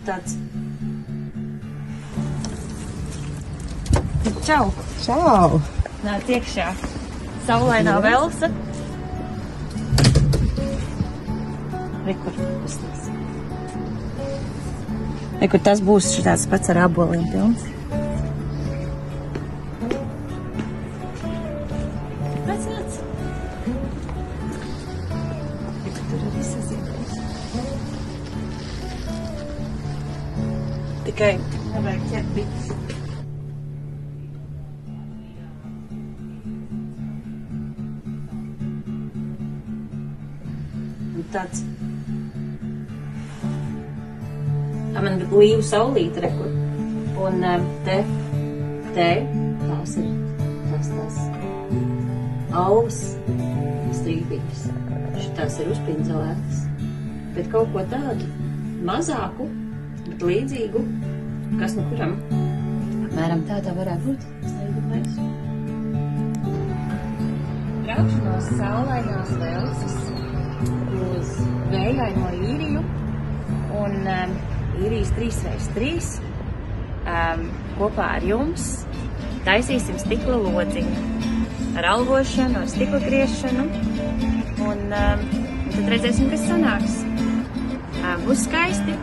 Tāds. Čau! Čau! Nāc iekšā. Saulainā Velsa. Rekur tas būs šitāds pats ar aboliem pilns. Nāc. Rekur tur arī saziedēs. Tikai nevajag ķert bites. Tāds. Man līvu saulīte, rekur. Un te, tās ir tās alvas strīpīgas. Šitās ir uzpindzelētas. Bet kaut ko tādu mazāku, bet līdzīgu, kas nu kuram. Apmēram tādā varētu būt. Braukšu no saulainās Velsas uz vējaino Īriju un Īrijas 3x3 kopā ar jums taisīsim stikla lodziņu ar algošanu, ar stikla griešanu un tad redzēsim, kas sanāks. Būs skaisti.